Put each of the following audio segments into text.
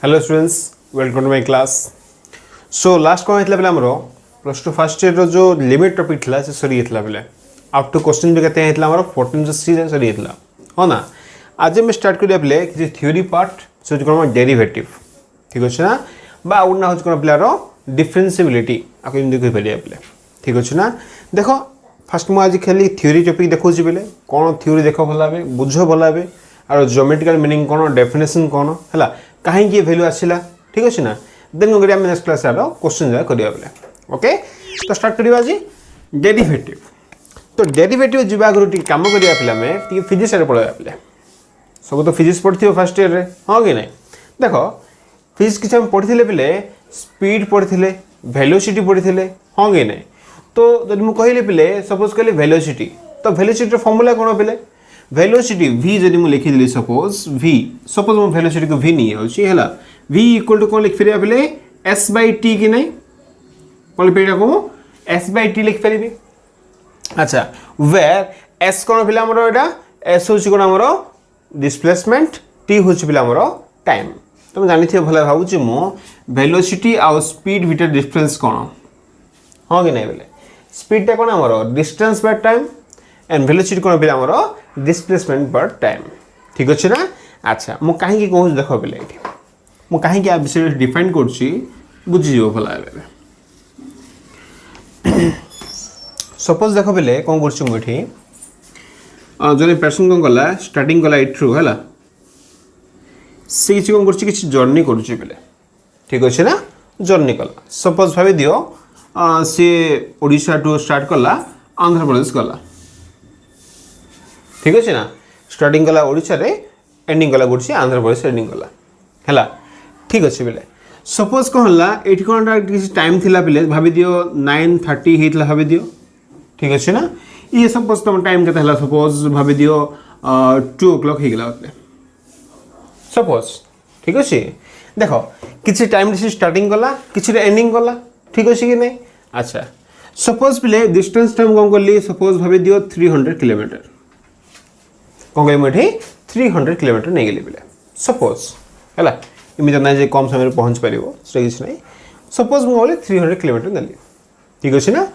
Hello students, welcome to my class. So last कौन होता है आमर प्लस टू फर्स्ट ईयर जो लिमिट टॉपिक था से सरी जाता बेले अप टू क्वेश्चन भी कहते हैं आमर 14 सी सरी जाता हाँ ना। आज मैं स्टार्ट करिया बेले किसी थ्योरी पार्ट से कौन डेरिवेटिव ठीक अच्छे ना बा आउ ना हो पिलार डिफरेंशिएबिलिटी आपको एमती कहि परिया बेले ठीक अच्छे ना। देख फास्ट मुझे आज खाली थ्योरी टॉपिक देखुची बेले कौन थ्योरी देख भल भावे बुझ भल भावे और ज्योमेट्रिकल मीनिंग कौन डेफिनेशन कौन है कहीं वैल्यू आसला ठीक अच्छे ना। देन कौन करें नेक्स्ट क्लास क्वेश्चन जगह करिया बेले ओके। तो स्टार्ट करिया आज डेरिवेटिव। तो डेरिवेटिव जीवा आगु टी काम करिया पिला में टी फिजिक्स रे पढाया पिला सब तो फिजिक्स पढ़िथियो फर्स्ट ईयर रे हां कि नहीं। देखो फिजिक्स किछ हम पढ़िथिले पिले स्पीड पढ़िथिले वेलोसिटी पढ़िथिले हां कि नहीं। तो जब मु कहिले पिले सपोज कले वेलोसिटी तो वेलोसिटी रो फार्मूला कोन पिले वेलोसिटी v जदि मु लिखि दिली सपोज मु वेलोसिटी को v नहीं होची हैला v इक्वल टू कोन लिख फेरिया पिले s by t कि नहीं कोन पेडा को s by t लिख फेरिबी। अच्छा वेयर s कोन पिला हमरो एटा s होची कोन हमरो डिस्प्लेसमेंट t होची पिला हमरो टाइम। तुम जानि थे भला भाबुची मु वेलोसिटी आ स्पीड भीतर डिफरेंस कोन हां कि नहीं बेले स्पीड टा कोन हमरो distance by time and velocity कोन पिला हमरो डिस्प्लेसमेंट पर टाइम ठीक अच्छे ना। अच्छा मु कहीं कहूँ देख बेले मु कहीं आ विषय डिफाइन करछि बुझी भला सपोज देख बेले कौन करछि मु एठी जने पर्सन कोन गला स्टार्टिंग गला इट्रू हैला से किछि कोन करछि किछि जर्नी करछि बेले ठीक अच्छे ना। जर्नी कला सपोज भाबे दियो से ओडिशा टू स्टार्ट कला आंध्र प्रदेश गला ठीक अच्छे ना। स्टार्टिंग कला ओडिशा रे एंडिंग कला गुडसी आंध्र प्रदेश एंडिंग कला हैला ठीक अच्छे बेले सपोज कौन हला एठी कोन किसी टाइम थिला बेले भाबी दियो 9:30 हेतला भाबी दियो ठीक अच्छे ना। ये सपोज तुम टाइम केता हला सपोज भाबी दियो 2 o'clock हे गेला सपोज ठीक अच्छे। देखो किसी टाइम से स्टार्टिंग कला किसी एंडिंग कला ठीक अच्छे कि नहीं। अच्छा सपोज बेले डिस्टेंस टाइम कौन करली सपोज भाबी दियो 300 किलोमीटर कौन कह मुझे 300 किलोमीटर नहीं गली बेले सपोज है इमित ना जे कम समय पहुँच पार किसी ना सपोज मुझे 300 किलोमीटर नेली ठीक अच्छे ना।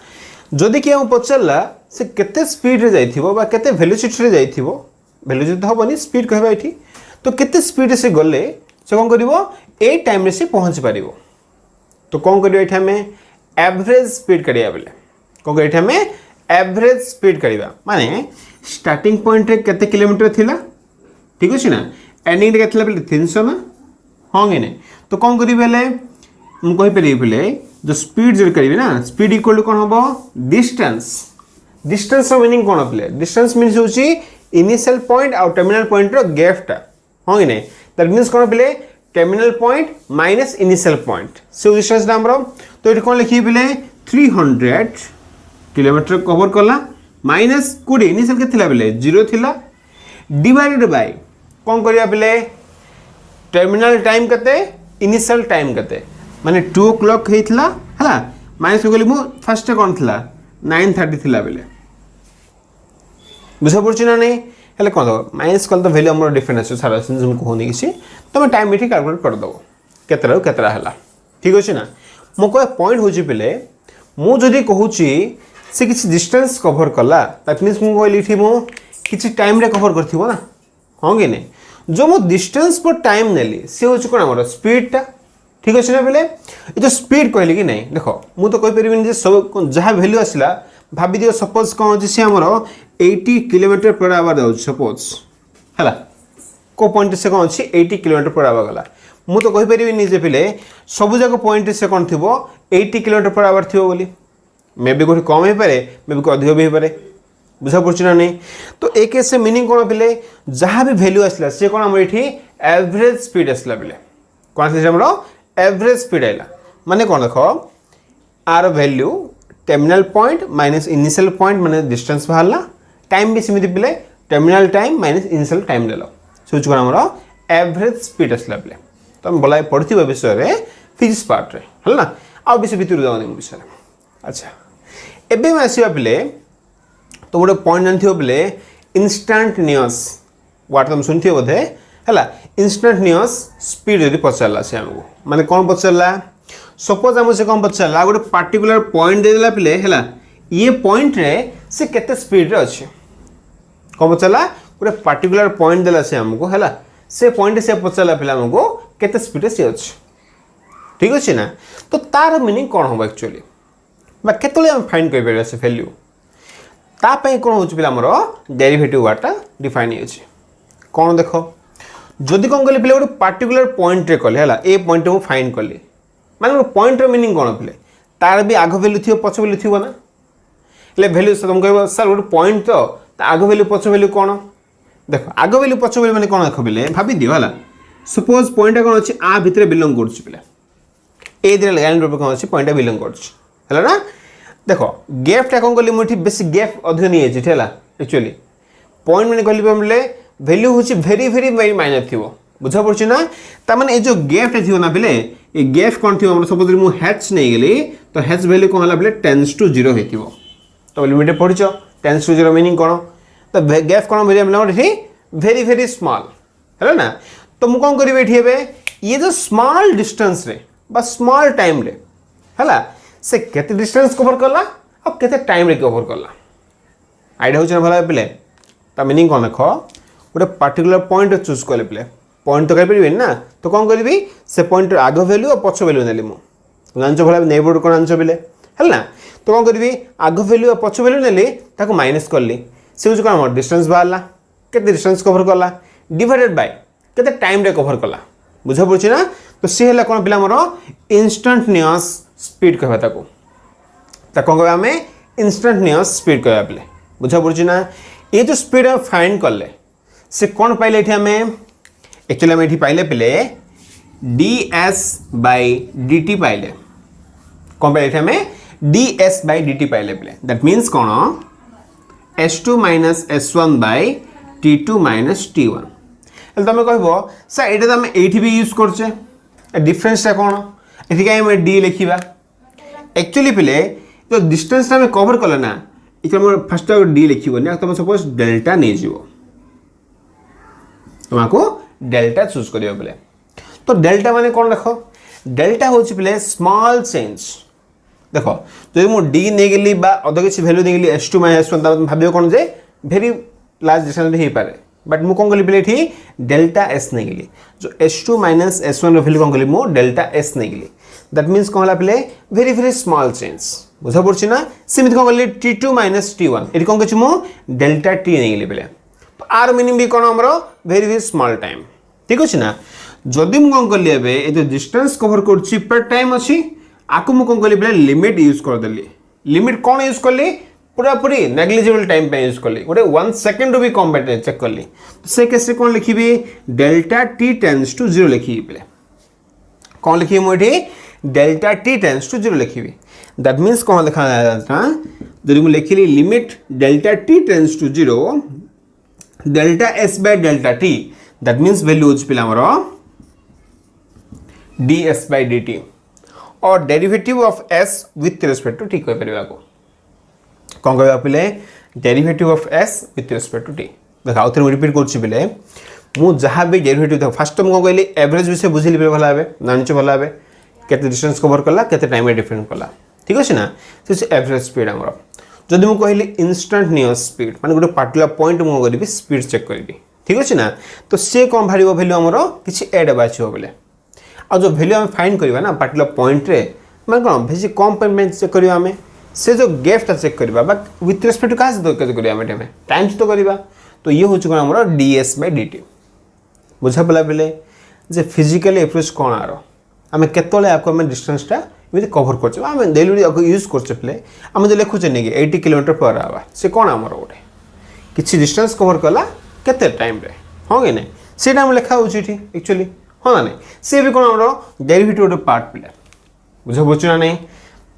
जदि किए पचारा से केते स्पीड रे जाइथिबो बा केते वेलोसिटी रे जाइथिबो वेलोसिटी तो हेनी स्पीड कहबा एठी तो केते स्पीड से गले से कौन करिवो ए टाइम रे से पहुँच पारिवो। तो कौन करिवो एठी हमें एवरेज स्पीड करिया बेले कौन करिवो एठी हमें एवरेज स्पीड करिवा माने स्टार्टिंग पॉइंट रे केते किलोमीटर थिला ठीक अछि ना एंडिंग रे केतला बेले 300 ना हां कि नहीं। तो कौन करी बेले मु कहि परि बेले जो स्पीड जो करिवे ना स्पीड इक्वल टू कोन हबो डिस्टेंस। डिस्टेंस रो मीनिंग कोन होले डिस्टेंस मीन्स होची इनिशियल पॉइंट और टर्मिनल पॉइंट रो गैप टा हां कि नहीं। दैट मीन्स कोन बेले terminal point minus initial point से डिस्टेंस नाम रो। तो एठी कोन लिखि बेले 300 किलोमीटर कवर कला माइनस कोडे इनिशियल के थिला बेले 0 थिला डिवाइडेड बाय कौन करिया बेले टर्मिनल टाइम कते इनिशियल टाइम कते माने 2 o'clock हेथिला हला माइनस गली मु फर्स्ट कोन थिला 9:30 थिला बेले बुझा पड़छि ना नहीं हले कोन दो माइनस कल तो वैल्यू हमर डिफरेंट আছে सारा सिंजम को होनी किसी तमे टाइम एठी कैलकुलेट कर दबो केतरा केतरा हला ठीक अछि ना। मो को पॉइंट होछि बेले मु जदी कहूची से किसी डिस्टेंस कवर कला दैट मीन्स मु कहली थी मु किसी टाइम रे कवर करथिबो ना हां कि नहीं। जो मु डिस्टेंस पर टाइम नेली से होछ कोन हमर स्पीड टा ठीक अछि ना बेले ए जो स्पीड कहली कि नहीं। देखो मु तो कहि परिबिन जे सब जहा वैल्यू आसिला भाबी दियो सपोज कोन अछि से हमर 80 किलोमीटर पर आवर जाउ सपोज हला को पॉइंट से कोन अछि 80 किलोमीटर पर आवर गला मु तो कहि परिबिन जे बेले सब जगह पॉइंट से कोन थिबो 80 किलोमीटर पर आवर थिबो बोली मे भी कोई कम हो पारे मे भी कोई अधिक भी हो पारे बुझा पड़छि ना नहीं। तो एक से मीनिंग कोन बेले जहाँ भी वैल्यू आसला से कोन हमर एठी एवरेज स्पीड आसला बेले कोन से हमरो एवरेज स्पीड आइला माने कोन देखो आर value terminal point minus initial point माने डिस्टेंस बाहरला टाइम भी सिमिति बेले terminal time minus initial time देलो सोच कोन हमरो एवरेज स्पीड आसला बेले तो हम बोला पढ़थिबा विषय रे फिजिक्स पार्ट रे हला आ विषय भितर जाओ विषय। अच्छा एबे में आसीबा बेले तो गोटे पॉइंट जानथियो बेले इंस्टांटेनियस वाट तुम सुनथियो बोधे हला इंस्टांटेनियस स्पीड यदि पचारला से आमको माने कौन पचारला सपोज आम से कौन पचारला गोटे पार्टिकुलर पॉइंट देदेला पिले है ये पॉइंट रे से केते स्पीड रे अच्छे कौन पचारला गोटे पार्टिकुलर पॉइंट देला से आमको है से पॉइंट से पचारला पिले आमको केते स्पीड से अच्छे ठीक अच्छे ना तो तार मीनिंग कौन हम एक्चुअली केतले आम फाइंड कर पारे से वैल्यू तापाई कौन हो पिला आमर डेरिवेटिव वार्डटा डिफाइन होछि कौन देख जदि कौन कले पिले गोटे पार्टिकुलर पॉइंट रे कले है ए पॉइंट मु फाइंड कली माने गोटे पॉइंट रो मीनिंग कौन पिले तार भी आग वैल्यू थी पछ वैल्यू थी ना ले वैल्यू तुम कह सर गोटे पॉइंट तो आग वैल्यू पछ वैल्यू कौन देख आग वैल्यू पछ वैल्यू माने कौन देख पिले भाभी दियो है सपोज पॉइंट कौन अच्छी आ भितर बिलंग कर पिले ए दिन लाइन रूप कौन अच्छी पॉइंट बिलंग कर ना देख गैपटा कौन कली मुझे बेसी गैप अधिक नहीं है एक्चुअली पॉइंट मैंने कहली वैल्यू हूँ भेरी भेरी वेरी माइनर थी बुझा पड़ी ना ताने जो गैपटा थी ना पिले ये गैप कौन थी सपोज मुझे हैच नहीं गली तो हैच वैल्यू कौन है टेंस टू 0 हो तो लिमिट पढ़ टेंस टू 0 मीनिंग कौन तो गैप कौन वेरी वेरी स्मॉल है ना तो मुझे कौन करी ये जो स्मॉल डिस्टेंस रे स्मॉल टाइम रे है से केते डिस्टेंस कवर कला और केते टाइम रे कवर कला आइडिया होछ ना भला पिले ता मीनिंग कोन देखो गोटे पार्टिकुलर पॉइंट चूज कले पिले पॉइंट तो कर परिबे ना तो कोन करबी से पॉइंट आग वैल्यू और पछ वैल्यू नेली मु जानचो भला नेबरहुड कोन जानचो पिले है ना तो कोन करबी आग वैल्यू और पछ वैल्यू नेली ताको माइनस करली से होछ कोन डिस्टेंस बाहरला केते डिस्टेंस कवर कला डिवाइडेड बाय केते टाइम रे कवर कला बुझा पड़छ ना तो से हला कोन पिला हमरो इंस्टेंटेनियस स्पीड कहबा ताको कौन कहबा आम इंस्टेंटेनियस स्पीड कहबा पिले बुझा पड़ी ना ये जो स्पीड हम फाइंड कले से कौन पाइले ये आम एक्चुअली आम ये पाइले पिले ds/dt पाइले कौन पाइले आम ds/dt पाइले पिले दैट मीन्स कौन s2 - s1/t2 - t1 तुम कह सर ये तो आम ये भी यूज करचे डिफरेन्सटा कौन ये कहीं डी लिखा एक्चुअली पिले जो डिस्टेंस आम कवर कले ना ये फास्ट डी लिखनी तुम सपोज डेल्टा नहीं जीव तुमको डेल्टा चूज कर पिले तो डेल्टा माने कौन देख डेल्टा हूँ पिले स्मॉल चेंज देख जो मुझे डी नहीं गली अद किसी भैल्यू नहीं गली s2 - s1 भाव कौन जे भेरी लार्ज डिस्टेंस हो पारे बट मुझे कौन कली पिले ये डेल्टा एस नहीं गली जो s2 - s1 भैल्यू कौन कली मुझे डेल्टा एस नहीं गली दैट मीन्स कौन है पिले वेरी वेरी स्मॉल चेंज बुझा पड़ी ना सेमती कौन कली t2 - t1 ये कौन कह मुझे डेल्टा टी नहीं गली पिले तो आर मीनिंग भी कौन आमर वेरी वेरी स्मॉल टाइम ठीक अच्छे ना जदि मुझे कौन कली ये जो डिस्टेंस कवर कर टाइम अच्छी आपको मुझे कौन कली पिले लिमिट यूज करदेली लिमिट कौन यूज कली पूरा पूरी नेग्लिजिबल टाइम पे यूज कली गोटे 1 सेकेंड भी कम बैटरी चेक कली तो से केस कौन लिखी डेल्टा टी टेंस टू 0 लिखी पिले कौन लिखी मुझे डेल्टा टी टेंस टू 0 लिखी दैट मीन्स कौन लिखा जब मुझे लिखिली limit delta t tends to 0 delta s/डेल्टा टी दैट मीन्स वैल्यू हो पिला हमर ds/dt और derivative of s with respect to t कह परिबा को कौन कह पिले derivative of s with respect to t देख आउ थे रिपीट कर पिले मु जहाँ भी डेरिवेटिव था फास्ट टाइम कौन कहली एवरेज विषय बुझिली भल हे जानिच भल हे केते डिस्टेंस कवर कला केते टाइम रे डिफरेंट कला ठीक अच्छे ना से एवरेज स्पीड आमर जदि मुझे कहली इंस्टांटेनियस स्पीड माने गोटे पार्टिकुलर पॉइंट मुझे करी स्पीड चेक करी ठीक अच्छे ना तो से कौन बाहर वैल्यू आमर किसी एड बाछियो बोले आ जो वैल्यू आम फाइंड करवा ना पार्टिकुलर पॉइंट रे माने कौन बेसी कम पेमेंट चेक करवा आम से जो गैपटा चेक करवा बट विथ रिस्पेक्ट टू क्या करवा टाइम्स तो करवा तो ये हूँ कौन आमर ds/dt बुझा पड़ा पिले जे फिजिकल एप्रोच कौन आर आम केतले आपको आम डिस्टेंसटा एमती कवर कर डेली यूज करे आम जो लिखुचे नहीं 80 km/h से कौन आमर गोटे किसी डिस्टेंस कवर कला केते टाइम रे हाँ कि नहीं से लिखा हो एक्चुअली हाँ ना नहीं सी भी कौन आम डेरिवेटिव गोटे पार्ट पिले बुझा बुझे ना नहीं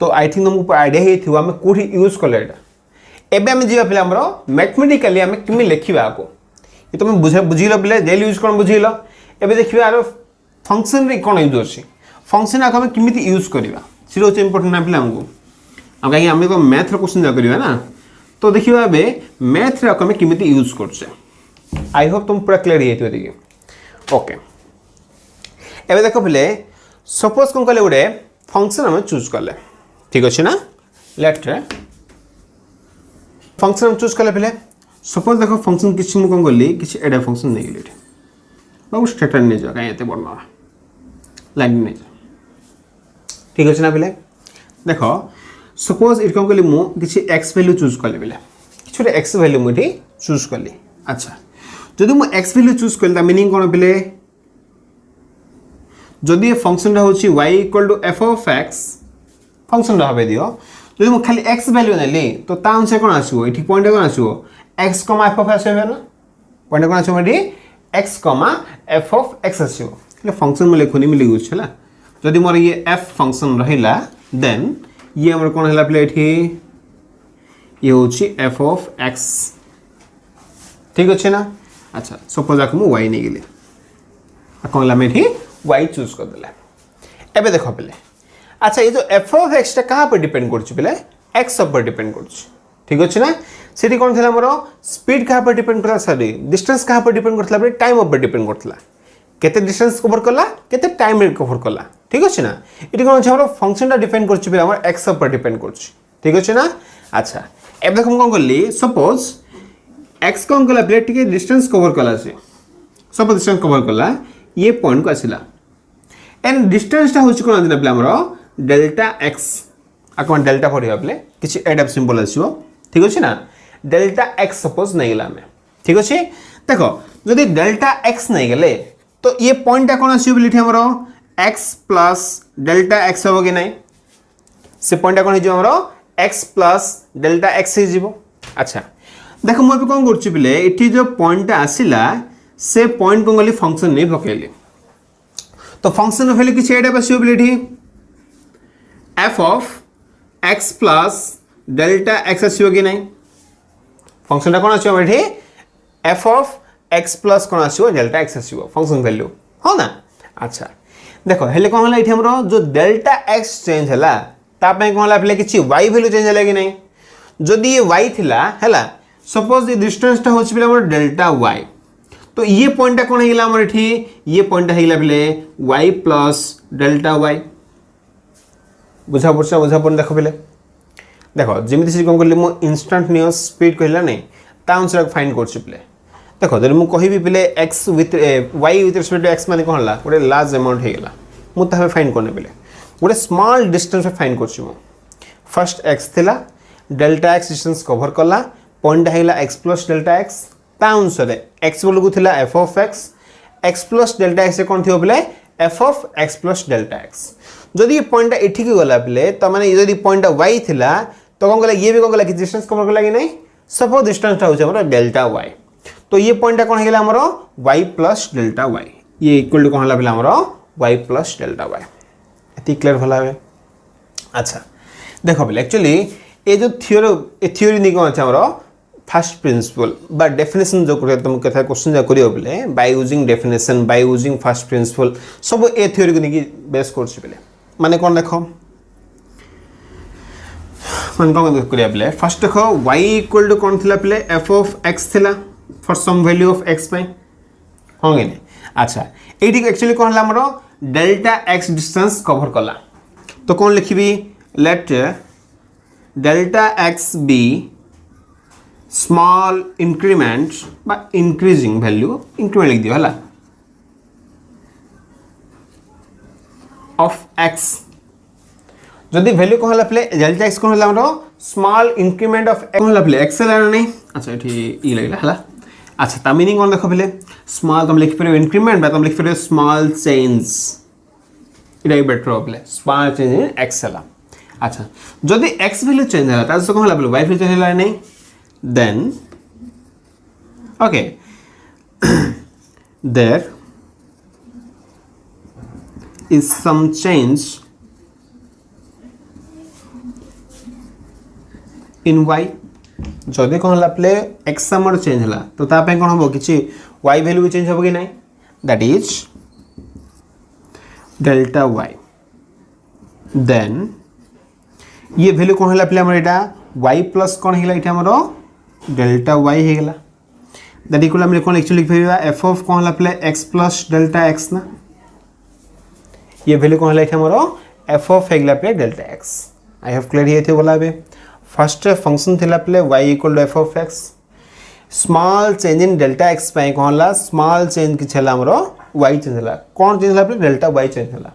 तो आई थिंक तुमको आइडिया हो आम कौटी यूज कले एवं आम जा पे आम मैथमेटिकाली आम कमी लिखा आपको ये तुम बुझल पे डेली यूज कौन बुझल एवं देखिए यार फंक्शन कौन यूज अच्छे फंक्शन आगे आम केमी यूज करवा सी हूँ इम्पोर्टेंट ना पे आमको कहीं आम तो मैथ्र क्वेश्चन जा करवा ना तो देखिए ए मैथ्रे आम केमी यूज कर आई होप तुम पूरा क्लियर हो देखिए ओके एबे देखो पिले सपोज कोन कले गुडे फंक्शन हम चूज करले ठीक अछि ना लेट फंक्शन हम चूज करले पिले सपोज देखो फंक्शन किछि मु कोन गली किछि एडा फंक्शन नै गेले बाबू स्टेटस नै जा काई एते बडना लाइन नै ठीक अछि ना पिले देखो सपोज इट कोन गली मु किछि x वैल्यू चूज करले पिले किछि x वैल्यू मु इठी चूज करली अच्छा जदि मु x वैल्यू चूज करले ता मीनिंग कोन पिले जदि फंक्शन होची y equal to f of x function हबे दियो जदि मु खाली x वैल्यू नेली तो ता अनुसार कोन आसीबो इठी पॉइंट कोन आसीबो x, f of x है ना पॉइंट कोन आसीबो इठी x, f of x आसीबो ले फंक्शन में लिखुनी मिली गुछ हला जदि मोर ये f फंक्शन रहिला देन ये हमर कोन हला प्ले इठी ये होची f of x ठीक अछि ना अच्छा सपोज आक मु y नै गेले आ कोन ला मेठी y चूज कर देला एबे देखो पले अच्छा ये जो f of x ता कहां पर डिपेंड करछ पले x पर डिपेंड करछ ठीक अछि ना सिटी कोन थला हमरो स्पीड कहां पर डिपेंड करला सॉरी डिस्टेंस कहां पर डिपेंड करथला बे टाइम पर डिपेंड करथला केते डिस्टेंस कवर करला केते टाइम रे कवर करला ठीक अछि ना इटी कोन छ हमरो फंक्शन ता डिपेंड करछ बे हमर x पर डिपेंड करछ ठीक अछि ना अच्छा एबे देखो हम कोन करली सपोज x कोन करला बे टिके डिस्टेंस कवर करला से सब डिस्टेंस कवर करला ये पॉइंट को आसिला एंड डिस्टेंस ता होची कोन दिना प्ले हमरो डेल्टा x अकन डेल्टा पढिया प्ले किछि एडअप सिंबल आसीबो ठीक अछि ना डेल्टा x सपोज नै गेला में ठीक अछि देखो जदि डेल्टा x नै गेले तो ये पॉइंट ता कोन आसीबो बिलिटी हमरो x प्लस डेल्टा x होबो कि नै से पॉइंट ता कोन हिजो हमरो x प्लस डेल्टा x हे जिवो अच्छा देखो मु अभी कोन करछि बिले इठी जो पॉइंट ता आसिला से पॉइंट को गली फंक्शन नै पकेले तो फंक्शन ऑफ वैल्यू किछि एडा बसियो बिलिटी f of x plus delta x आसीबो कि नै फंक्शन ता कोन आसीबो एठी f of x plus कोन आसीबो delta x आसीबो फंक्शन वैल्यू हो ना अच्छा देखो हेले कोन होला एठी हमरो जो delta x चेंज हला ता पे कोन होला पले किछि y वैल्यू चेंज हला कि नै जदि ये y थिला हला सपोज ये डिस्टेंस ता होछि बिले हमरो delta y तो ये पॉइंट कोन हेला हमर एठी ये पॉइंट हेला बिले y plus delta y बुझा पड़न देखो बिले देखो जेमिति से कोन करली मो इंस्टेंटेनियस स्पीड कहला नै ता अनुसार फाइंड करछि बिले देखो जदि मु कहिबी बिले x with y with respect to x माने कोन हला ओडे लार्ज अमाउंट हेला मु ताहे फाइंड करने बिले ओडे स्मॉल डिस्टेंस पे फाइंड करछि मु फर्स्ट x थिला डेल्टा x डिस्टेंस कवर करला पॉइंट हेला x प्लस डेल्टा x ता अनुसार x बोलगु थिला f of x plus delta x कोन थियो बिले f of x plus delta x जदि ये पॉइंट एठी के गला बिले त माने जदि पॉइंट y थिला तो कोन गला ये भी कोन गला कि डिस्टेंस कवर करला कि नै सपोज डिस्टेंस ता होछ हमर डेल्टा y तो ये पॉइंट कोन हेला हमर y प्लस डेल्टा y ये इक्वल टू कोन हला बिले हमर y प्लस डेल्टा y एति क्लियर भला है अच्छा देखो बिले एक्चुअली ए जो थ्योरी नि कोन छ हमर फर्स्ट प्रिंसिपल बा डेफिनेशन जो करे तुम कथा क्वेश्चन जा करियो बिले by using definition by using first principle सब ए थ्योरी को नि बेस करछ बिले माने कोन देखो माने कोन करिया बिले फर्स्ट देखो y इक्वल टू कोन थिला बिले f of x थिला for some value of x पे होंगे ने अच्छा एटी एक्चुअली कोन हला हमरो डेल्टा x डिस्टेंस कवर करला तो कोन लिखिबी let delta x be small increment बा इंक्रीजिंग वैल्यू इंक्रीमेंट लिख दियो हला ऑफ x जदि वैल्यू कोन हला प्ले डेल्टा x कोन हला हमरो स्मॉल इंक्रीमेंट ऑफ x कोन हला प्ले x हला नै अच्छा एठी ई लागला हला अच्छा ता मीनिंग कोन देखो प्ले स्मॉल तुम लिख परियो इंक्रीमेंट बा तुम लिख परियो small change Ida better play small change in x हला अच्छा जदि x वैल्यू चेंज हला ता कोन हला प्ले y वैल्यू चेंज हला नै then okay there is some change in y जदि कोन हला प्ले x हमर चेंज हला तो ता पे कोन हबो किछि y वैल्यू चेंज हबो कि नै that is delta y then ये वैल्यू कोन हला प्ले हमर एटा y प्लस कोन हेला एटा हमर डेल्टा y हे गेला दैट इक्वल हम कौन एक्चुअली लिख परिबा एफ ऑफ कौन हला प्ले x प्लस डेल्टा x ना ये वैल्यू कौन हला एठी हमरो एफ ऑफ हेगला प्ले delta x I have clear here थे बोला बे फर्स्ट फंक्शन थिला प्ले y equal to f of x small change in delta x पाए कौन हला स्मॉल चेंज कि छला हमरो y चेंज हला कौन चेंज हला प्ले डेल्टा y चेंज हला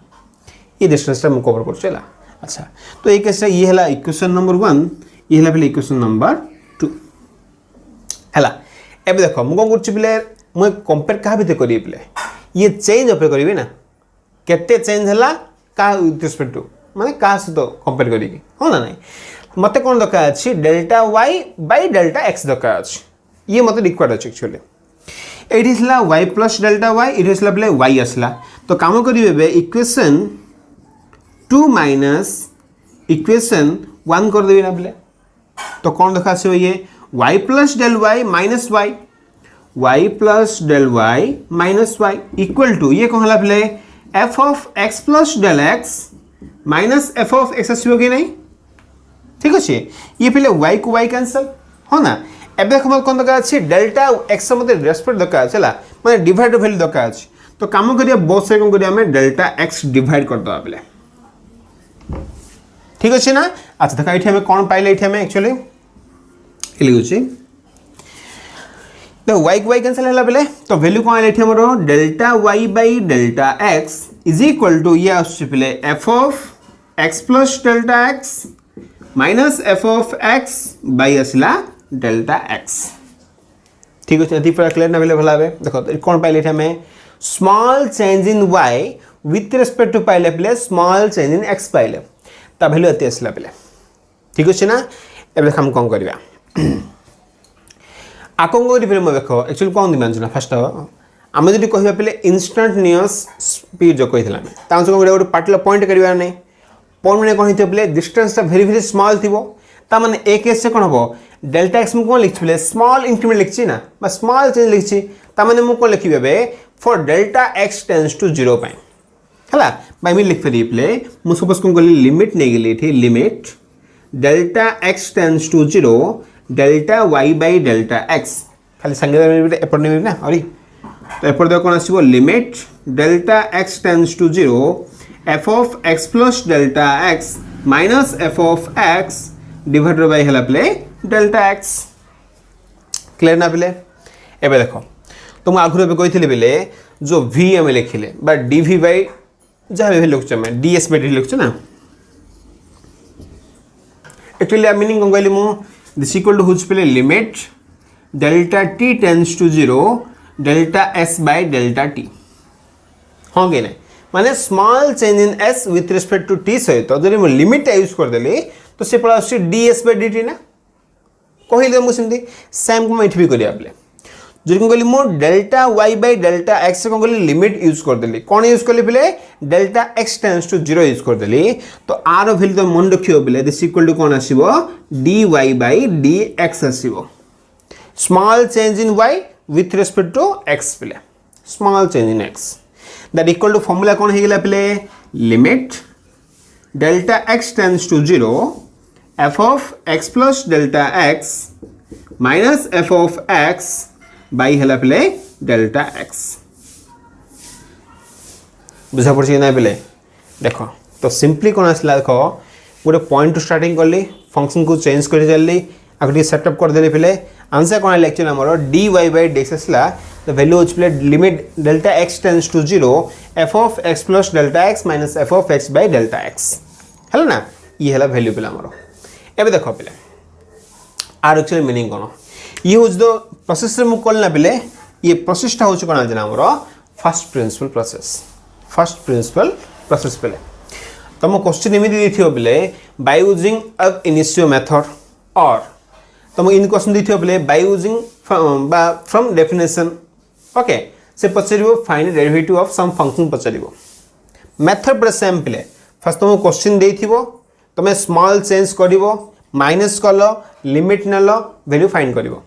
ये डिस्टेंस हम कवर कर चला अच्छा तो एक केस ये हला इक्वेशन नंबर 1 ये हला प्ले इक्वेशन नंबर 2 हला एबे देखो मु कोन करछि प्ले मु कंपेयर का भीतर करी प्ले ये चेंज अप करिवे ना केते चेंज हला का विथ रिस्पेक्ट टू माने का से तो कंपेयर करी हो ना नहीं मते कोन दका अछि delta y by delta x दका अछि ये मते रिक्वायर्ड अछि एक्चुअली एठी हला y प्लस डेल्टा y एठी हला प्ले y असला तो काम करिवे बे इक्वेशन 2 माइनस इक्वेशन 1 कर देबे ना प्ले तो कौन दका अछि ये y plus del y minus y plus del y minus y equal to ये कौन हला प्ले f of x plus del x minus f of x आसीबो कि नहीं ठीक अछि ये पहले y को y कैंसिल हो ना एबे हम कोन दका अछि डेल्टा x मते रेस्पेक्ट दका चला माने डिवाइड वैल्यू दका अछि तो काम करिया बोथ साइड कोन करिया हमें डेल्टा x डिवाइड कर दो पहले ठीक अछि ना अच्छा देखा एठी हमें कोन पाइले एठी हमें एक्चुअली लिखुछि तो y को y कैंसिल हला बेले तो वैल्यू कोन एठी हमरो delta y by delta x is equal to ये आछि पहले f of x plus delta x minus f of x by असला डेल्टा x ठीक अछि अति पूरा क्लियर ना बेले भला बे देखो कोन पाइले एठी हमें small change in y with respect to पाइले पहले स्मॉल चेंज इन x पाइले ता वैल्यू अति असला बेले ठीक अछि ना एबे हम कोन करबा आकंगो रिफर में देखो एक्चुअली कौन दिमान फर्स्ट आम जब कह पे इंस्टांटेनियस स्पीड जो कही गोटे पार्टिकुलर पॉइंट करवा नहीं पॉइंट मैंने कौन होते डिस्टेंस भेरी भेरी स्मॉल थी ताने ए केस से कौन हम डेल्टा एक्स में कौन लिखी स्मॉल इंक्रीमेंट लिखी ना स्मॉल चेंज लिखी ताने मुझे कौन लिखे for delta x tends to 0 है बाय मैं लिख पारि पे मुझे सपोज कौन कली लिमिट नहीं गली limit delta x tends to 0 delta y by delta x खाली संगे एपट नहीं ना अरे तो एपट दे कौन आसीबो limit delta x tends to 0 f of x plus delta x minus f of x divided by हला प्ले डेल्टा x क्लियर ना प्ले एबे देखो तुम आगुर एबे कहिथिले बेले जो v हम लिखिले बा dv बाय जहा भी लिखछ मैं ds बाय dt लिखछ ना एक्चुअली मीनिंग कोन कहली मु this equal to which play limit delta t tends to 0 delta s by delta t होंगे नहीं माने small change in s with respect to t सहित जब मैं लिमिट यूज कर देली तो से पड़ा आसी ds by dt ना कहिले मु सिंधी सेम को मैं इठ भी करिया प्ले जो कोन कहली मो delta y by delta x कोन कहली लिमिट यूज कर देली कोन यूज करली प्ले delta x tends to 0 use कर देली तो आर वैल्यू तो मन रखियो प्ले दिस इक्वल टू कोन आसीबो dy by dx आसीबो small change in y with respect to x प्ले small change in x that equal to formula कोन हे गेला प्ले limit delta x tends to 0 f of x plus delta x minus f of x by हला प्ले delta x बुझा पड़छ ना play देखो तो सिंपली कोन आसला देखो गोटे पॉइंट टू स्टार्टिंग करली फंक्शन को चेंज कर चलली आगे सेटअप कर देली प्ले आंसर कोन लेक्चर हमरो dy by dx आसला द वैल्यू होच प्ले limit delta x tends to 0 f of x plus delta x minus f of x by delta x हला ना ये हला वैल्यू प्ले हमरो एबे देखो प्ले आर एक्चुअली मीनिंग कोन ये हो जो प्रोसेस रे मु कल ना बेले ये प्रोसेस टा होछ कोन जना हमरो फर्स्ट प्रिंसिपल प्रोसेस बेले तम क्वेश्चन एमि दिथियो बेले by using ab initio method और तम इन क्वेश्चन दिथियो बेले by using from definition okay से पचरिबो find derivative of some function पचरिबो मेथड पर सेम बेले फर्स्ट तम क्वेश्चन देथिबो तमे स्मॉल चेंज करिवो माइनस कलो लिमिट नलो वैल्यू फाइंड करिवो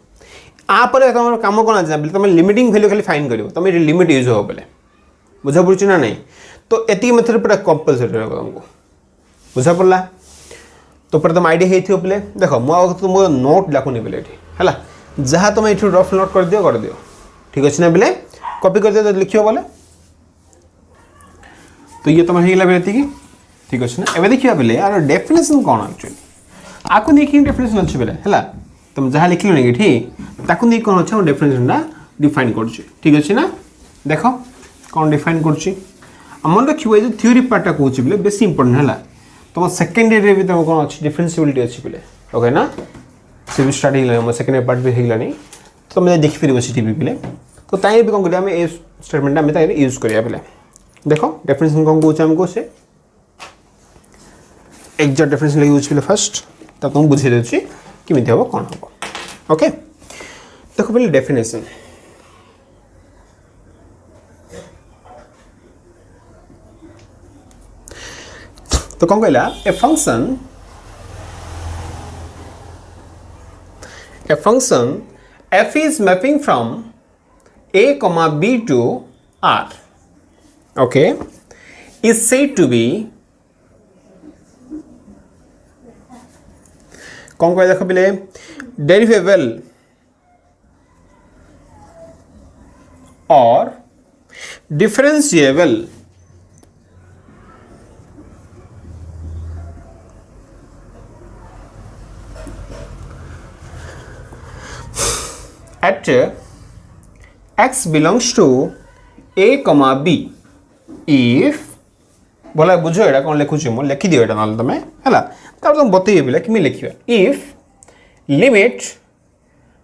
आपर तुम कम कौन जाना तुम लिमिटिंग वैल्यू खाली फाइन कर तुम ये लिमिट यूज हो बोले बुझा पड़ी ना नहीं तो एति मेथड पूरा कंपलसरी रहबो तुमको बुझा पड़ला तो पर तुम आईडिया हेथि बोले देखो मो तुम नोट लाखुनी बोले एठी हला जहाँ तुम ये रफ नोट कर दियो ठीक अच्छे ना बेले कॉपी कर दियो लिखियो बोले तो ये तुम हो बेले ठीक अच्छे ना एवं देखिए बेले यार डेफिनेशन कौन एक्चुअली आपको देखिए डेफिनेशन अच्छे बेले है तुम जहाँ लिख लो कि ताकू नहीं कौन अच्छे डेफिनेशनटा डिफाइन कर ठीक अच्छे ना देख कौन डिफाइन कर मन रखिए जो थ्योरी पार्टा कौन बोले बेस इंपोर्टेंट है तुम सेकेंड ईयर भी तुम कौन अच्छी डिफरेंशिएबिलिटी अच्छी बोले ओके ना से भी स्टार्ट हो सेकेंड ईयर पार्ट भी होगलानी तो तुम देखिपर सी टी पे तो ताई भी कौन करें ये स्टेटमेंट आम यूज करा पे देख डेफिनेशन कौन कौन आमको से एक्जाक्ट डेफिनेशन यूज पे फर्स्ट तब तुमको बुझे दूसरी किमी हम कौन हम ओके देख पे डेफिनेशन तो कौन कहला a function f is mapping from a comma b to r okay is said to be कौन कह देखो पहले डेरिवेबल और differentiable at x belongs to a comma b if बोला बुझो एटा कौन लिखुची मो लिखि दियो एटा नाल तमे हला तब तुम बतइए बिला किमी लिखिबा if limit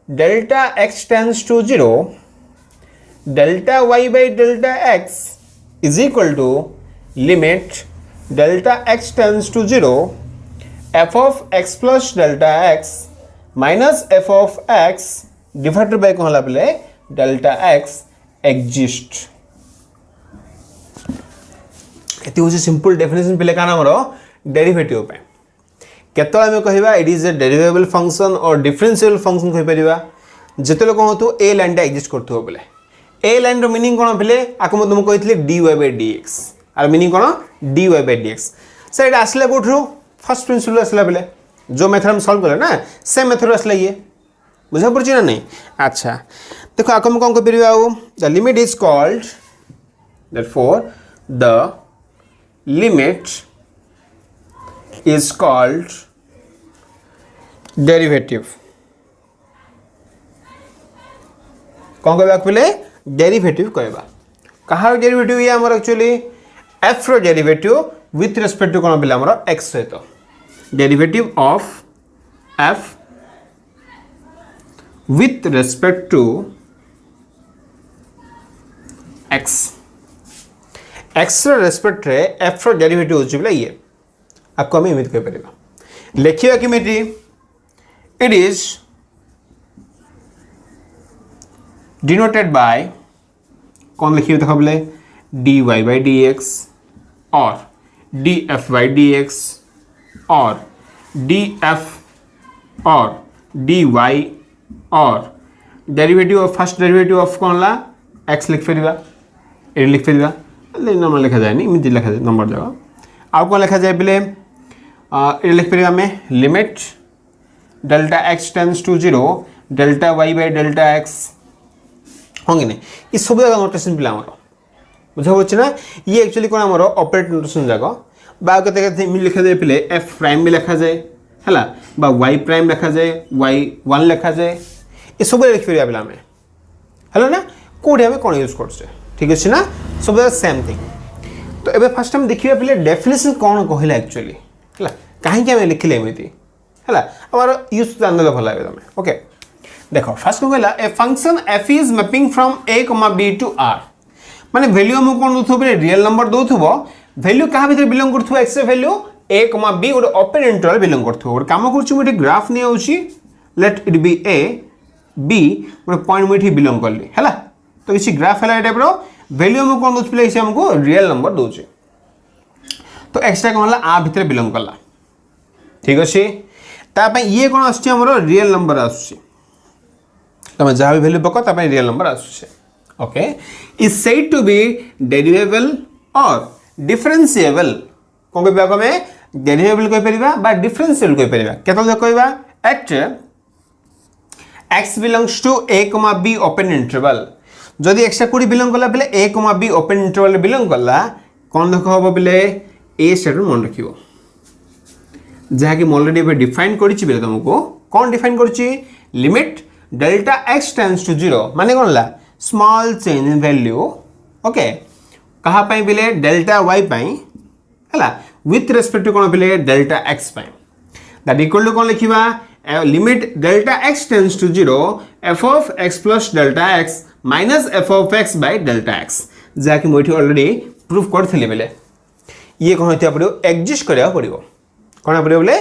delta x tends to 0 delta y by delta x is equal to limit delta x tends to 0 f of x plus delta x minus f of x divided by कौन पे delta x exist ये हूँ simple definition पे क्या नाम derivative पे केतल आम कह इट इज ए डेरिवेबल फंक्शन और डिफरेंशिएबल फंक्शन कहीपर जिते कौन हो ए लाइन टा एक्जिस्ट कर बोले ए लाइन मीनिंग कौन पे आपको तुमको कही dy by dx आर मीनिंग कौन dy by dx सर ये आसला कौटू फर्स्ट प्रिंसिपल आसला बेले जो मेथड हम सॉल्व कले ना सेम मेथड आसला ये बुझा पड़ी ना नहीं अच्छा देखो आक कौन कह the limit is called therefore the limit is called derivative कौन कह पे डेरिवेटिव कहवा कहार डेरिवेटिव ये आमर एक्चुअली एफ रो डेरिवेटिव विथ रेस्पेक्ट टू कौन पे आमर एक्स सहित derivative of f with respect to x x रो रेस्पेक्ट रे f रो डेरिवेटिव होची बोला ये आपको हम इमिट कर परिबा लिखिया कि मेटी इट इज डिनोटेड बाय कौन लिखियो देखो बोले dy by dx और df by dx और df और dy और derivative of first derivative of कौन ला एक्स लिख फेरिबा ए लिख फेरिबा नंबर लिखा जाए नहीं इमिति लिखा जाए नंबर जगह आउ कौन लिखा जाए बेले ए लिख फेरिबा में limit delta x tends to 0 delta y by delta x होंगे नहीं ये सब जगह नोटेशन पिला हमर बुझा होछ ना ये एक्चुअली कौन हमर ऑपरेट नोटेशन जगह बा कते लिखा जाए पे एफ प्राइम भी लिखा जाए है बा वाई प्राइम लिखा जाए y1 लिखा जाए ये सब लिख फेरिया पे है ना कौटे आम कौन यूज कर ठीक अच्छे ना सब सेम थिंग तो ये फास्ट टाइम देखिए पे डेफिनेशन कौन कहला एक्चुअली है कहीं आम लिखिले एमती है आम यूज जानदेले भल लगे तुम ओके देख फास्ट कौन कहला a function f is mapping from a, b to r माने वैल्यू आमको कौन दौथो रियल नंबर दौथो वैल्यू क्या भीतर बिलोंग करुथो एक्स वैल्यू a, b गोटे ओपन इंटरवल बिलोंग करुथो गोटे काम कर ग्राफ नहीं आउची let it be a b गोटे पॉइंट मुझे बिलोंग कली है तो किसी ग्राफ है टाइप वैल्यू आमको कौन दौर पे आमको रियल नंबर दौचे तो एक्सट्रा कौन आ भितर बिलोंग कला ठीक अच्छे तापाई ये कौन आमर रियल नंबर आसुची तुम जहाँ भी वैल्यू पक रियल नंबर आसुचे okay is said to be derivable और डिफरेंशिएबल कौन कह आम डेरिवेबल कहीपर डिफरेंशिएबल कहीपर केतल कहवा at x belongs to a, b open interval जदि x कोडी बिलोंग कला बेले a, b open interval belong कला कोन देख हबो बेले a स्टेटमेंट मन रखियो जहा कि ऑलरेडी बे डिफाइन करिछि बेले तुमको कोन डिफाइन करिछि limit delta x tends to 0 माने कोन ला small change in value okay कहा पई बेले डेल्टा y पई हला विथ रेस्पेक्ट टू कोन बेले डेल्टा x पई दैट इक्वल टू कोन लिखिबा limit delta x tends to 0 f of x plus delta x minus f of x by delta x जहा कि मोठी ऑलरेडी प्रूफ करथिले बेले ये कोन होतिया पड़ियो एग्जिस्ट करिया पड़ियो कोन पड़ियो बोले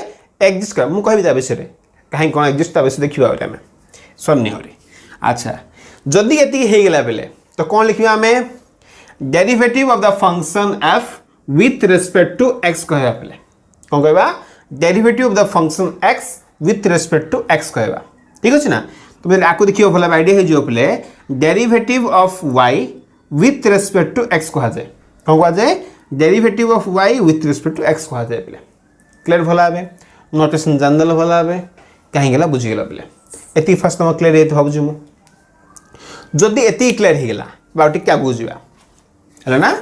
एग्जिस्ट कर मु कहबि ता विषय रे काहे कोन एग्जिस्ट ता विषय देखिबा ओटा में सन्नी हरि अच्छा जदि एति हे गेला बेले तो कोन लिखिबा हमें derivative of the function f with respect to x कहबा बेले कोन कहबा derivative of the function x with respect to x कहबा ठीक अछि ना तो बेले आको देखियो भला आईडिया हे जो बेले derivative of y with respect to x कहा जाय कोन कहा जाय derivative of y with respect to x कहा जाय बेले क्लियर भला आबे नोटेशन जानदल भला आबे काहे गेला बुझि गेला बेले एति फर्स्ट हम क्लियर हेत भाबजु मु जदि एति क्लियर हे गेला बाउटी क्या बुझिबा हला ना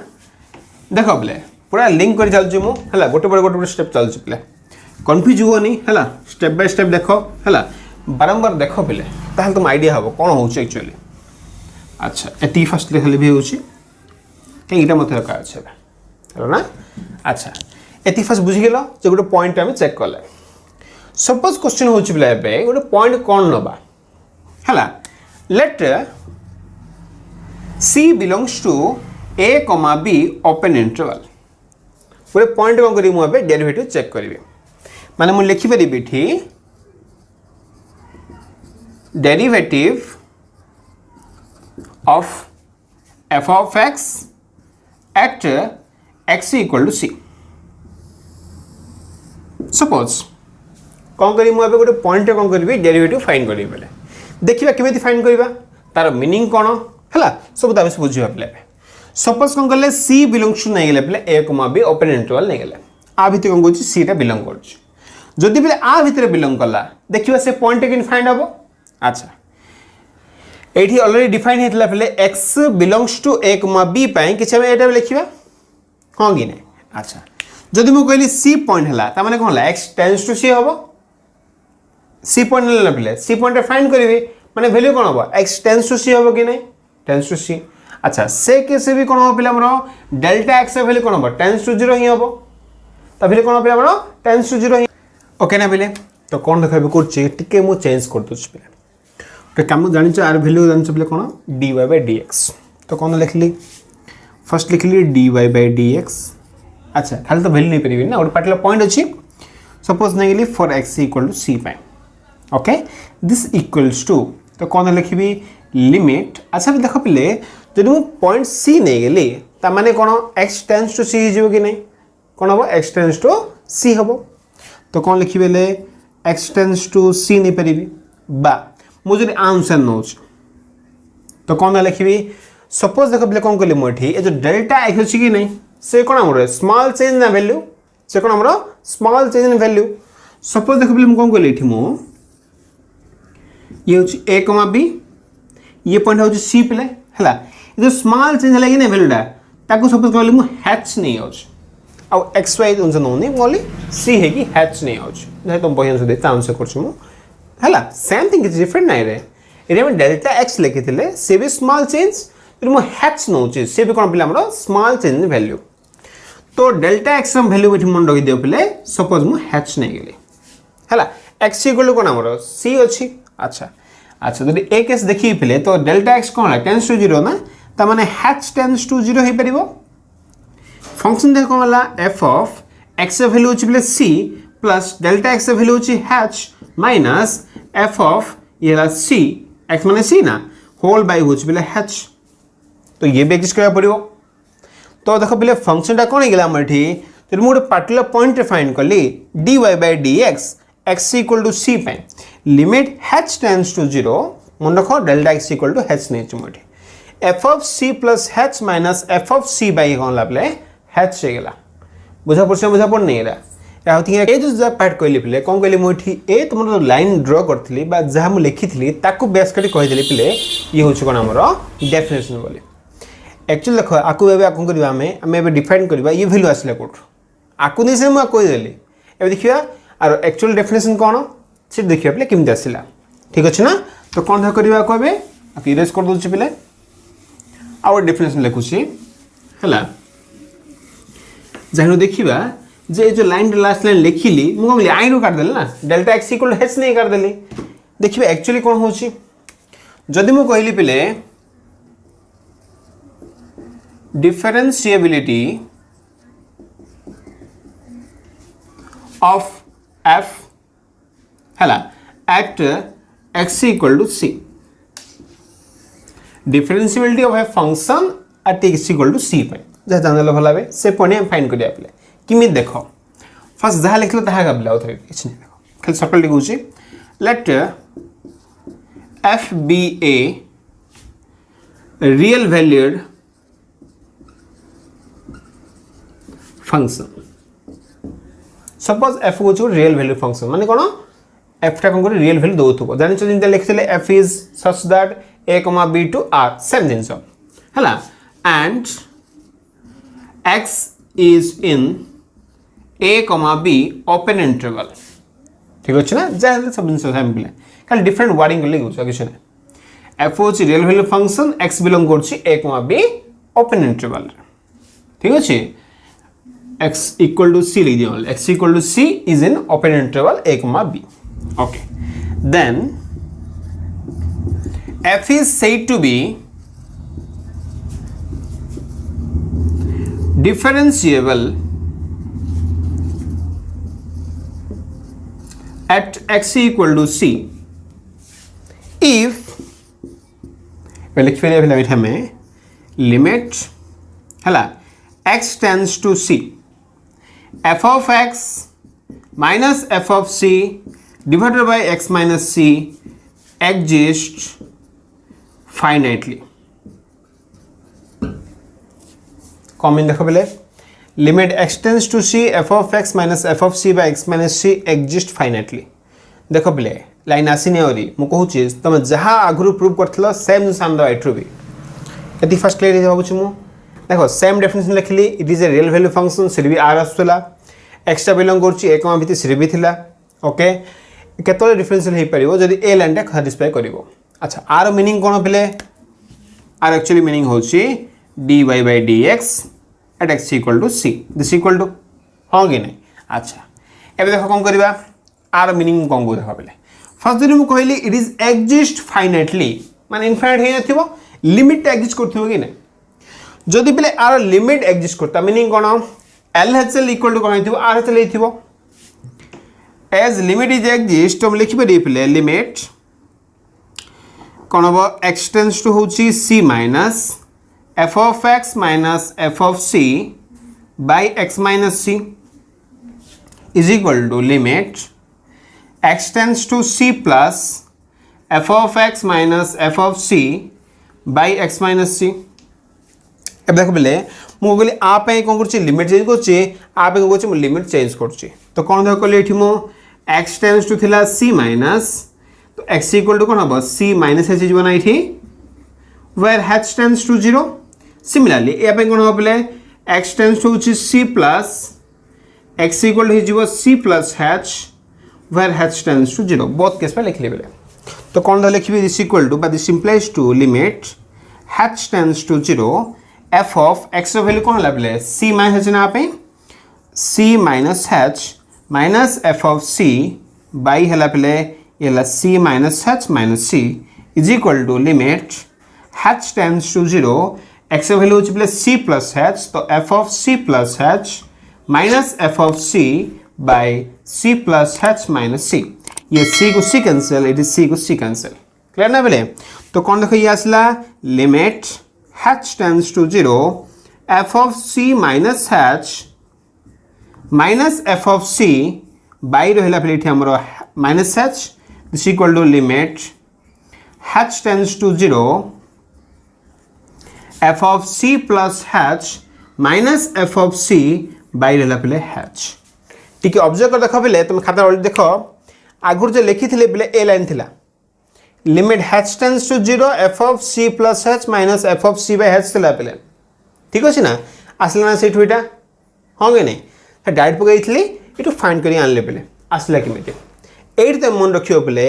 देखो बेले पूरा लिंक कर चलजु मु हला गोटे स्टेप चलजु बेले कंफ्यूज होनी हला स्टेप बाय स्टेप देखो हला बारंबार देखो बेले ताहल तुम आईडिया हबो कोन होउछ एक्चुअली अच्छा एति फर्स्ट लिखले भी होउछ के इटा मते का छै हला ना अच्छा एति फर्स्ट बुझि गेलो जे गोटे पॉइंट हम चेक करले सपोज क्वेश्चन होउछ बेले बे गोटे पॉइंट कोन नबा हला let c belongs to a, b open interval गोटे पॉइंट कोन करी मु अबे डेरिवेटिव चेक करिवे माने मु लिखि परिबि थी derivative of f of x at x equal to c suppose कोन करी मु अबे गोटे पॉइंट कोन करिवि डेरिवेटिव फाइंड करिवि बेले देखिबा केमिति फाइंड करिबा तार मीनिंग कोन हला सब दाबे बुझिबा बेले सपोज कोन करले c बिलोंग्स टू नै गेले बेले a, b ओपन इंटरवल नै गेले आ भितर कोन कहछि c टा बिलोंग करछ जदि बेले आ भितर बिलोंग करला देखिबा से पॉइंट केन फाइंड हबो अच्छा एठी ऑलरेडी डिफाइन हेतला बेले x belongs to a, b पई किछ हम एटा लिखिबा कोन कि नै अच्छा जदि मु कहली c पॉइंट हला ता माने कोन हला x टेंड्स टू c हबो c पॉइंट ले बेले c पॉइंट फाइंड करिवे माने वैल्यू कोन हबो x टेंड्स टू c हबो कि नै टेंड्स टू c अच्छा से केसे भी कोन हो पिला हमरो डेल्टा x वैल्यू कोन हो टेंड्स टू 0 ही हबो त फिर कोन हो पिला हमरो टेंड्स टू 0 ही ओके ना बेले तो कोन देखबे करछि टिके मु चेंज कर दोछ बेले तो काम जानि छ आर वैल्यू जानि छ बेले कोन dy by dx तो कोन लिखली फर्स्ट लिखली dy by dx अच्छा खाली तो वैल्यू नै परिबि ना और पार्टिकुलर पॉइंट अछि सपोज नै गेली for x equal to c पाए ओके दिस इक्वल्स टू तो कोन लिखबी लिमिट अच्छा देखो पिले जदि मु पॉइंट c नै गेली ता माने कोन x tends to c hi जिवो कि नै कोन हबो x टेंड्स टू c हबो तो कोन लिखि बेले x टेंड्स टू c नै परिबी बा मु जदि आंसर नोच तो कोन लिखबी सपोज देखो बेले कोन कली मोठी ए जो डेल्टा x अछि कि नै से कोन हमरो स्मॉल चेंज ना वैल्यू से कोन हमरो small change in value suppose देखो बेले मु कोन कली एठी मु ये होची a, b ये पॉइंट होची c प्ले हला जो स्मॉल चेंज हला कि नै वैल्यू दा ताको सपोज कहली मु h नै होच आ x y उनसे नोनी मोली c है कि h नै होच नै तुम बहिन से देता आंसर करछु मु हला सेम थिंग इज डिफरेंट नै रे एरे में डेल्टा x लिखिथिले से भी स्मॉल चेंज फिर मु h नोची से भी कोन पिला हमरो स्मॉल चेंज इन वैल्यू तो डेल्टा x हम वैल्यू बिठी मन रखि दियो पिले सपोज मु h नै गेली हला x इक्वल कोन हमरो c अछि अच्छा अच्छा जदि ए केस देखि पिले तो डेल्टा x कोन है टेंड्स टू 0 ना त माने h टेंड्स टू 0 हे परिबो फंक्शन देखो वाला f ऑफ x वैल्यू अछि पिले c plus delta x value अछि h माइनस f ऑफ ये c x माने c ना होल बाय होछि पिले h तो ये भी एग्जिस्ट करबा पड़िबो तो देखो पिले फंक्शन ता कोन हे गेला हमर एठी तो मु पार्टिकुलर पॉइंट फाइंड करली dy by dx x equal to c पे लिमिट h टेंड्स टू 0 मन रखो delta x equal to h नै चुमठी f of c plus h minus f of c by cone लापले h से गेला बुझा पड़छ बुझा पड़ नै रा या थिंक ए जो पार्ट कहली पिले कोन कहली मोठी ए तुमर लाइन ड्रा करथली बा जहा मु लिखिथली ताकू बेस करी कहि देली पिले ये होछ कोन हमर डेफिनेशन बोली एक्चुअली देखो आकु एबे आकु करबा हमें एबे डिफाइन करबा ये वैल्यू आसले कोठ आकु नै से मु कहि देली एबे देखिया और एक्चुअल डेफिनेशन कोन से देखिया पिले किम आसिला ठीक अछि ना तो कोन ध करबा को एबे आकु इरेज कर दोछि पिले आवर डेफिनेशन लिखुछि हला जहनो देखिबा जे जो लाइन लास्ट लाइन लिखिली मु कहली आई रो काट देले ना डेल्टा x इक्वल h नहीं कर देली देखिबा एक्चुअली कोन होछि जदि मु कहली पिले differentiability of f हला at x equal to c differentiability of a function at x equal to c पे जहाँ जानले भला बे से पने फाइंड करिया पले किमि देखो फर्स्ट जहाँ लिखलो ताहा गबला उथरे किछ नहीं देखो खाली सपल लिखुची let f be a real valued function suppose f was a real value function माने कोन f टा कोन करे रियल वैल्यू दोथबो जानि छ जिनता लिखले f is such that a b to r same जिंस हला and x is in a b open interval ठीक अछि ना जानि सब जिंस सेम पिले खाली डिफरेंट वर्डिंग लिखु छ किछ नै f was real value function x belong करछि a b ओपन इंटरवल ठीक अछि x equal to c लिख दियो x equal to c is in open interval a b okay then f is said to be differentiable at x equal to c if पहले हमें limit हला x tends to c f of x minus f of c divided by x minus c exists finitely common देखो पहले limit x tends to c f of x minus f of c by x minus c exist finitely देखो पहले line आसीने ओरी मु कहू छी तुम जहां आगुरु प्रूव करथलो सेम साम द आइट्रो बी एति फर्स्ट क्लियर हे बाबू मु देखो सेम डेफिनेशन लिखली it is a real value function सिर भी आर आसला एक्स्ट्रा बिलोंग करछि एक मा भिति सिर भी थिला ओके केतले डिफरेंशियल हे परिबो जदी ए लाइन टा सैटिस्फाई करिवो अच्छा आर मीनिंग कोन पले आर एक्चुअली मीनिंग होछि dy by dx at x equal to c this equal to हां कि नहीं अच्छा एबे देखो कोन करबा आर मीनिंग कोन को देखो पले फर्स्ट दिन मु कहली इट इज एग्जिस्ट फाइनाइटली माने इनफाइनाइट हे नथिबो लिमिट एग्जिस्ट करथिबो कि नहीं जदि पले आर लिमिट एग्जिस्ट करता मीनिंग कोन LHL इक्वल टू कोन हिथिबो RHL हिथिबो एज लिमिट इज एग्जिस्ट हम लिखबे दे पले लिमिट कोन हो x टेंड्स टू होची c minus f of x minus f of c by x minus c is equal to limit x tends to c plus f of x minus f of c by x minus c अब देखो बोले मु बोले आ पे कोन करछि limit change करछि आ पे कोन करछि मु लिमिट चेंज करछि तो कोन देखो कहले एठी मु x टेंड्स टू थिला c माइनस तो x इक्वल टू कोन हो c माइनस h जबना एठी where h tends to 0 similarly ए पे कोन हो बोले x tends to c plus x equal to c plus h where h tends to 0 both case पे लिख ले बोले तो कोन the लिखबे this equal to but this implies to limit h tends to 0 f of x रो value कोन लाबले c minus h ना पे c minus h minus f of c by हला पले येला c minus h minus c is equal to limit h tends to 0 x रो value होची c plus h तो f of c plus h minus f of c by c plus h minus c ये c को c cancel it is c को c cancel clear ना बोले तो कौन देखो ये असला limit h tends to 0 f of c minus h minus f of c by रहला पले इथे हमरो minus h is equal to limit h tends to 0 f of c plus h minus f of c by रहला पले h टिके observe कर देख पे तुम खाता देख आगुर जो लिखी थी पे ए लाइन थिला limit h tends to 0 f of c plus h minus f of c by h थिला पे ठीक अच्छे ना आसला ना से इटा हाँ कि नहीं डायरेक्ट पकई ये फाइंड कर आनले पे आसला केमी ये तुम मन रख पे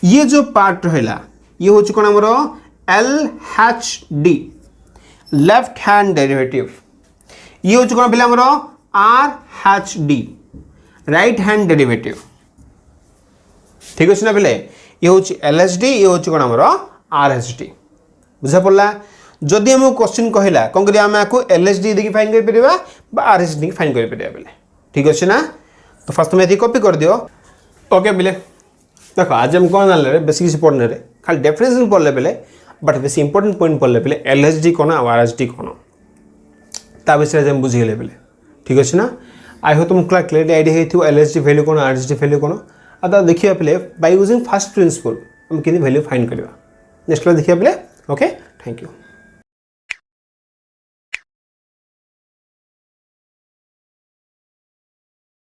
ये जो पार्ट रहा ये हूँ कौन आमर LHD लेफ्ट हैंड डेरिवेटिव ये हूँ कौन पे आमर RHD राइट हैंड डेरिवेटिव ठीक अच्छे ना पे ये हूँ LHD ये हूँ कौन आमर RHD बुझा पड़ा जदि आम क्वेश्चन कहला कौन करिया आम आपको LHD देखिए फाइन कर पारिबा RHD देखिए फाइन कर पारिबा बेले ठीक अच्छे ना तो फर्स्ट तुम ये कॉपी कर दियो ओके बेले देखो आज हम कौन जानले बेसिक किसी पढ़ने रे खाली डेफिनेशन पढ़ले बेले बट बेसी इंपोर्टेंट पॉइंट पढ़ले बेले LHD कौन और RHD कौन ता विषय हम बुझीगले बेले ठीक अच्छे ना आई होप तुमको क्लियरली आइडिया है LHD वैल्यू कौन RHD वैल्यू कौन आता देखिए पे बाय यूजिंग फर्स्ट प्रिंसिपल हम कि वैल्यू फाइंड करवा नेक्स्ट क्लास देखिए पे ओके थैंक यू।